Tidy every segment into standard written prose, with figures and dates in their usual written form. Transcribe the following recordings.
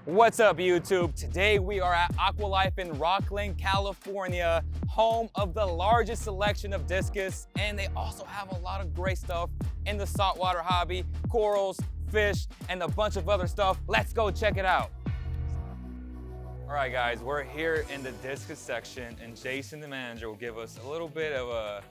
What's up, YouTube? Today we are at Aqua Life in Rocklin, California, home of the largest selection of discus, and they also have a lot of great stuff in the saltwater hobby, corals, fish, and a bunch of other stuff. Let's go check it out. All right, guys, we're here in the discus section, and Jason, the manager, will give us a little bit of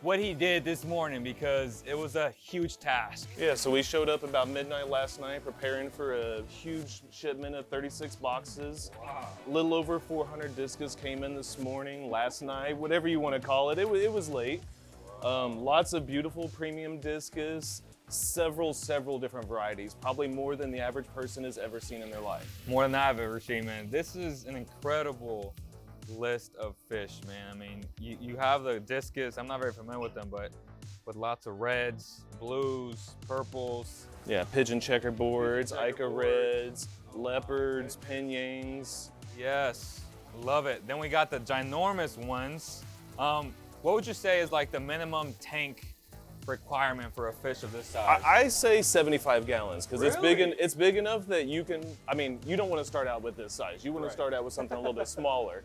what he did this morning because it was a huge task. Yeah, so we showed up about midnight last night preparing for a huge shipment of 36 boxes. Wow. A little over 400 discus came in this morning, last night, whatever you want to call it. It was late. Lots of beautiful premium discus, several different varieties, probably more than the average person has ever seen in their life. More than I've ever seen, man. This is an incredible list of fish, man. I mean, you have the discus. I'm not very familiar with them, but with lots of reds, blues, purples. Yeah, pigeon checkerboards, Ica reds, leopards, pinyangs. Yes, love it. Then we got the ginormous ones. What would you say is like the minimum tank requirement for a fish of this size? I say 75 gallons because Really? it's big enough that you can, I mean, you don't want to start out with this size. You want to start out with something a little bit smaller.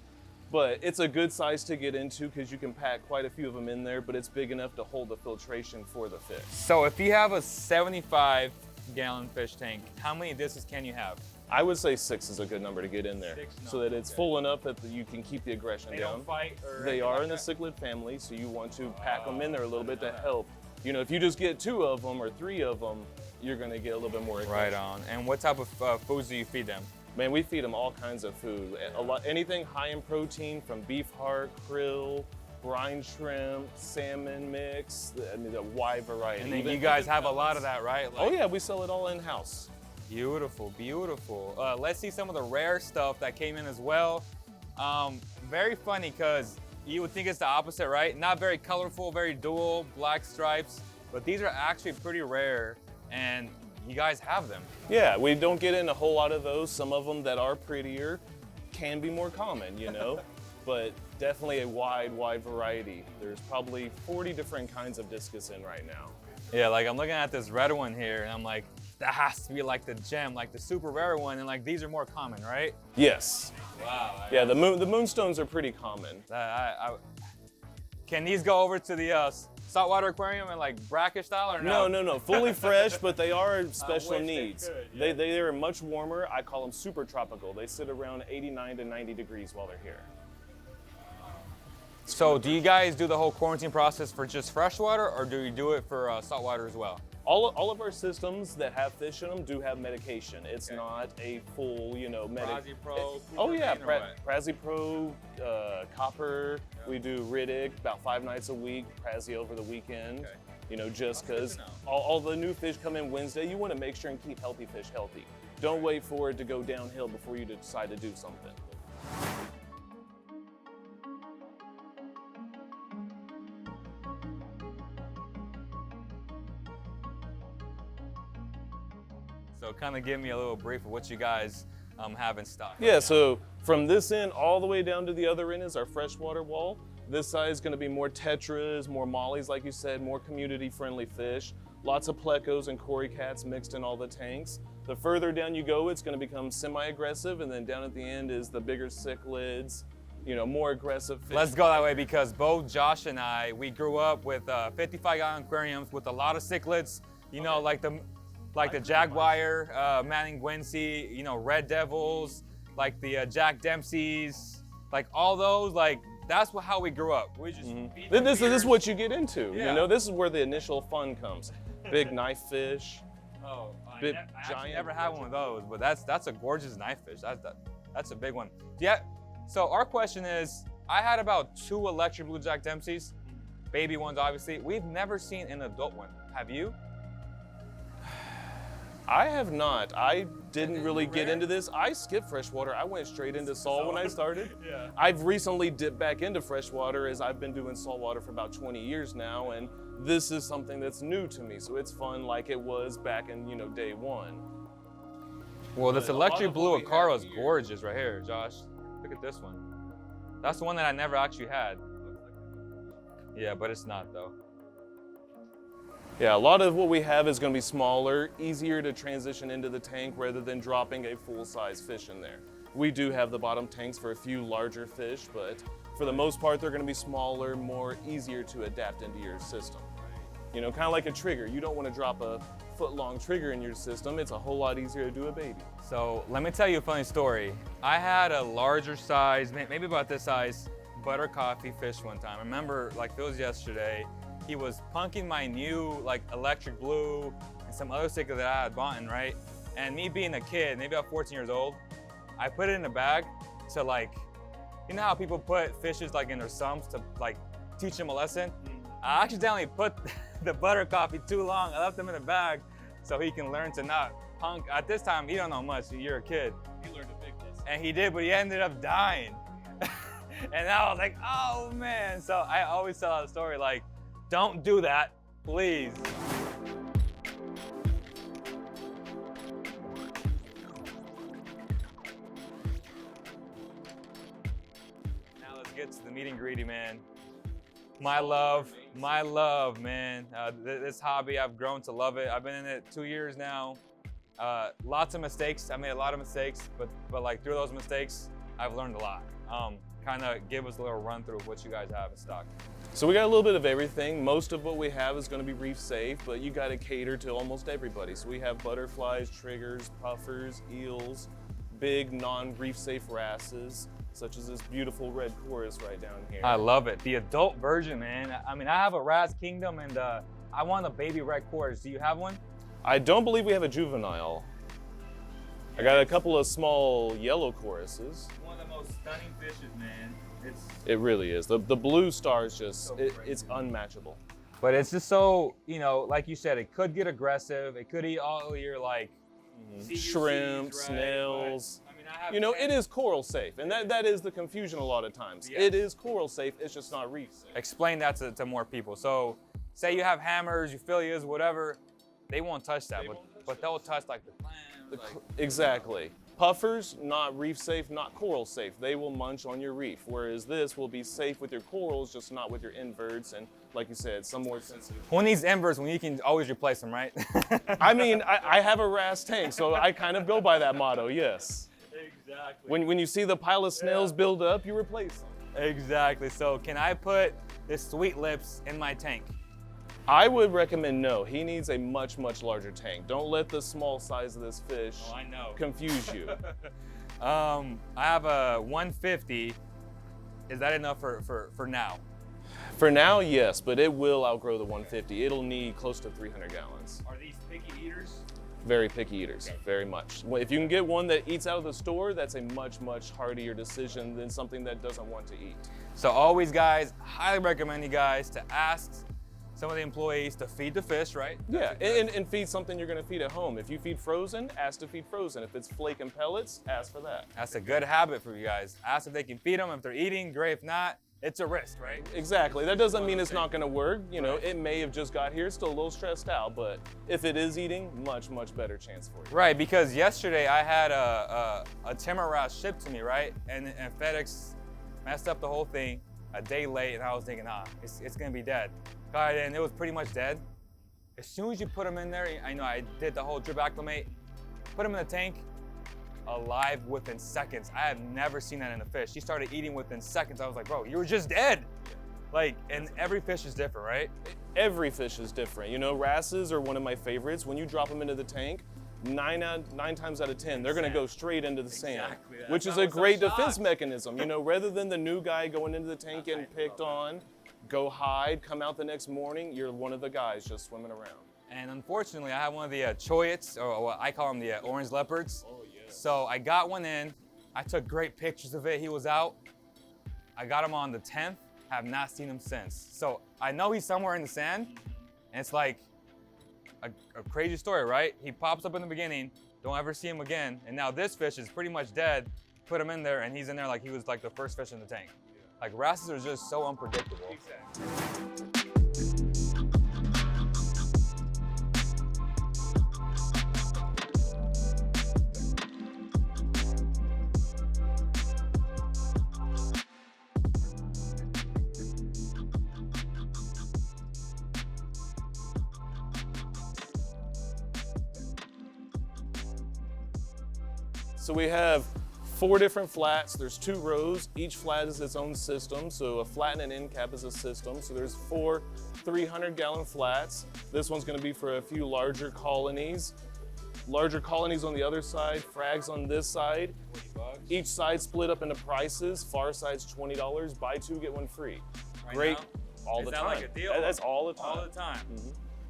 But it's a good size to get into because you can pack quite a few of them in there, but it's big enough to hold the filtration for the fish. So if you have a 75-gallon fish tank, how many discus can you have? I would say 6 is a good number to get in there, 6 so that it's full enough that you can keep the aggression They down. don't fight or They anything are like in the that? cichlid family, so you want to pack them in there a little bit to help. You know, if you just get 2 of them or 3 of them, you're going to get a little bit more aggression. Right on. And what type of foods do you feed them? Man, we feed them all kinds of food. Anything high in protein, from beef heart, krill, brine shrimp, salmon mix, I mean, a wide variety. And then Even you guys have a pellets. lot of that, right? Oh yeah, we sell it all in-house. Beautiful, beautiful. Let's see some of the rare stuff that came in as well. Very funny because you would think it's the opposite, right? Not very colorful, very dual, black stripes, but these are actually pretty rare and you guys have them. Yeah, we don't get in a whole lot of those. Some of them that are prettier can be more common, you know, but definitely a wide variety. There's probably 40 different kinds of discus in right now. Yeah, like I'm looking at this red one here and I'm like, that has to be like the gem, like the super rare one, and like these are more common, right? Yes. Wow. Yeah, the moonstones are pretty common. Can these go over to the saltwater aquarium and like bracket style or no? No, fully fresh, but they are special wish they needs. could, yeah. They are much warmer. I call them super tropical. They sit around 89 to 90 degrees while they're here. So do you guys do the whole quarantine process for just freshwater or do you do it for saltwater as well? All of our systems that have fish in them do have medication. It's not a full, you know, Prazi Pro, Oh yeah, Coumadin, or what? Prazi Pro, copper. Yeah. We do Riddick about 5 nights a week, Prazi over the weekend. Okay. You know, just because all the new fish come in Wednesday, you want to make sure and keep healthy fish healthy. Don't wait for it to go downhill before you decide to do something. So kind of give me a little brief of what you guys have in stock. Yeah, right now. so from this end all the way down to the other end is our freshwater wall. This side is going to be more tetras, more mollies, like you said, more community-friendly fish. Lots of plecos and cory cats mixed in all the tanks. The further down you go, it's going to become semi-aggressive, and then down at the end is the bigger cichlids, you know, more aggressive fish. Let's go that way because both Josh and I, we grew up with 55-gallon aquariums with a lot of cichlids, you know, like the jaguar, Manning Guincy, you know, red devils, like the Jack Dempsey's, like all those, like that's how we grew up. We just This is what you get into. Yeah. You know, this is where the initial fun comes. Big knife fish. Oh, Big, I actually giant. never had one of those, but that's a gorgeous knife fish. That's a big one. Yeah. So our question is, I had about 2 electric blue Jack Dempseys, baby ones obviously. We've never seen an adult one. Have you? I have not. I didn't really get into this. I skipped freshwater. I went straight into salt when I started. Yeah. I've recently dipped back into freshwater as I've been doing saltwater for about 20 years now, and this is something that's new to me. So it's fun like it was back in, you know, day one. Well, this But a lot electric of blue what we Acaro have is here- gorgeous right here, Josh. Look at this one. That's the one that I never actually had. Yeah, but it's not though. Yeah, a lot of what we have is going to be smaller, easier to transition into the tank rather than dropping a full-size fish in there. We do have the bottom tanks for a few larger fish, but for the most part, they're going to be smaller, more easier to adapt into your system. You know, kind of like a trigger. You don't want to drop a foot-long trigger in your system. It's a whole lot easier to do a baby. So let me tell you a funny story. I had a larger size, maybe about this size, butter coffee fish one time. I remember like it was yesterday. He was punking my new like electric blue and some other sticker that I had bought in, right? And me being a kid, maybe about 14 years old, I put it in a bag to like, you know how people put fishes like in their sumps to like teach them a lesson? I accidentally put the butter coffee too long. I left him in the bag so he can learn to not punk. At this time, you don't know much, you're a kid. He learned a big lesson. And he did, but he ended up dying. And I was like, oh man. So I always tell the story like, don't do that, please. Now let's get to the meet and greedy, man. My love, man. This hobby, I've grown to love it. I've been in it 2 years now. Lots of mistakes. I made a lot of mistakes, but like through those mistakes, I've learned a lot. Kind of give us a little run through of what you guys have in stock. So we got a little bit of everything. Most of what we have is going to be reef safe, but you got to cater to almost everybody. So we have butterflies, triggers, puffers, eels, big non-reef safe wrasses, such as this beautiful red chorus right down here. I love it. The adult version, man. I mean, I have a Raz Kingdom and I want a baby red chorus. Do you have one? I don't believe we have a juvenile. I got a couple of small yellow choruses. One of the most stunning fishes, man. It really is. The blue star is just, So it's unmatchable. But it's just so, you know, like you said, it could get aggressive. It could eat all your like shrimp, right? snails. But, I mean, I have You know, 10. it is coral safe, and that is the confusion a lot of times. Yes. It is coral safe, it's just not reef safe. Explain that to more people. So say you have hammers, euphyllias, whatever, they won't touch that, but they'll touch like the clams. Exactly. Puffers, not reef safe, not coral safe. They will munch on your reef, whereas this will be safe with your corals, just not with your inverts, and like you said, some more sensitive. Who needs inverts when you can always replace them, right? I mean, I have a Raz tank, so I kind of go by that motto, yes. Exactly. When you see the pile of snails build up, you replace them. Exactly. So can I put this Sweet Lips in my tank? I would recommend no. He needs a much, much larger tank. Don't let the small size of this fish I know. confuse you. I have a 150. Is that enough for now? For now, yes, but it will outgrow the 150. It'll need close to 300 gallons. Are these picky eaters? Very picky eaters, very much. If you can get one that eats out of the store, that's a much, much hardier decision than something that doesn't want to eat. So always, guys, highly recommend you guys to ask some of the employees to feed the fish, right? Yeah, and feed something you're gonna feed at home. If you feed frozen, ask to feed frozen. If it's flake and pellets, ask for that. That's a good habit for you guys. Ask if they can feed them. If they're eating, great. If not, it's a risk, right? Exactly, that doesn't mean it's not gonna work. You know, it may have just got here, still a little stressed out, but if it is eating, much, much better chance for you. Right, because yesterday I had a timber wrasse shipped to me, right? And FedEx messed up the whole thing a day late, and I was thinking, it's gonna be dead. Got it in, it was pretty much dead. As soon as you put them in there, I know I did the whole drip acclimate, put them in the tank, alive within seconds. I have never seen that in a fish. He started eating within seconds. I was like, bro, you were just dead. Like, and every fish is different, right? Every fish is different. You know, wrasses are one of my favorites. When you drop them into the tank, 9 times out of 10, they're gonna go straight into the sand, which is a great defense mechanism. You know, rather than the new guy going into the tank getting picked on, go hide, come out the next morning, you're one of the guys just swimming around. And unfortunately, I have one of the choyots, or what I call them the orange leopards. Oh, yes. So I got one in. I took great pictures of it. He was out. I got him on the 10th. Have not seen him since. So I know he's somewhere in the sand. And it's like a crazy story, right? He pops up in the beginning. Don't ever see him again. And now this fish is pretty much dead. Put him in there, and he's in there like he was like the first fish in the tank. Like, wrasses are just so unpredictable. So we have 4 different flats. There's 2 rows. Each flat is its own system. So a flat and an end cap is a system. So there's 4 300-gallon flats. This one's going to be for a few larger colonies. Larger colonies on the other side, frags on this side. Each side split up into prices. Far side's $20. Buy 2, get 1 free. Right Great, now? all Is the that time. like a deal? That's all the time. All the time.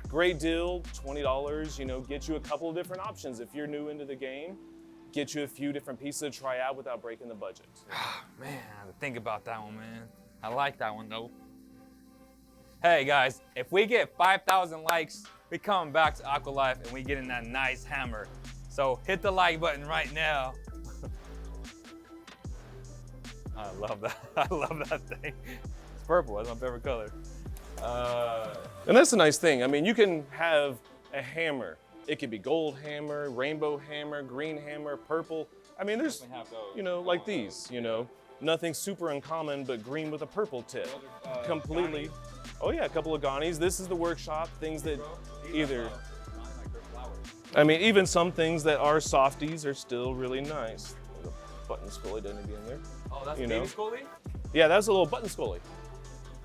Great deal, $20. You know, get you a couple of different options. If you're new into the game, get you a few different pieces to try out without breaking the budget. Man, I have to think about that one, man. I like that one though. Hey guys, if we get 5,000 likes, we come back to Aqua Life and we get in that nice hammer. So hit the like button right now. I love that. I love that thing. It's purple. That's my favorite color. And that's the nice thing. I mean, you can have a hammer. It could be gold hammer, rainbow hammer, green hammer, purple. I mean, there's, you know, like these, you know, nothing super uncommon, but green with a purple tip. Completely. Oh yeah, a couple of Ghanies. This is the workshop, things that either, I mean, even some things that are softies are still really nice. The button scully doesn't need to be in there. Oh, that's you a know. baby scully? Yeah, that's a little button scully.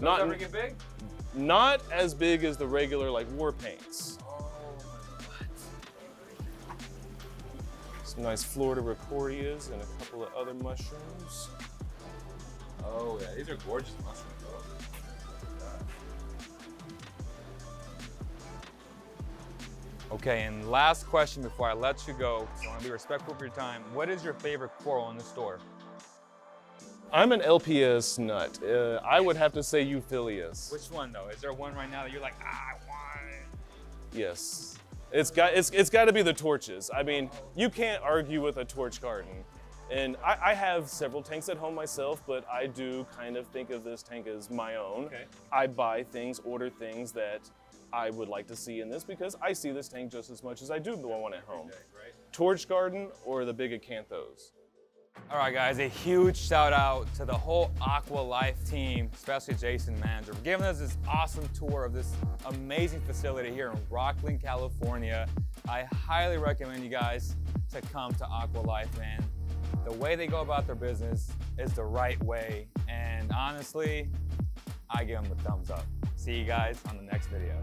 Does it ever get big? Not as big as the regular like war paints. Oh, what? Some nice Florida Recordias and a couple of other mushrooms. Oh yeah, these are gorgeous mushrooms though. Okay, and last question before I let you go, so I want to be respectful of your time. What is your favorite coral in the store? I'm an LPS nut. I would have to say Euphilius. Which one though? Is there one right now that you're like, I want it? Yes. It's got to be the torches. I mean, you can't argue with a torch garden. And I have several tanks at home myself, but I do kind of think of this tank as my own. Okay. I buy things, order things that I would like to see in this because I see this tank just as much as I do the one at home. Right? Torch garden or the big acanthos. All right, guys, a huge shout out to the whole Aqua Life team, especially Jason, manager, for giving us this awesome tour of this amazing facility here in Rocklin, California. I highly recommend you guys to come to Aqua Life, man. The way they go about their business is the right way, and honestly, I give them a thumbs up. See you guys on the next video.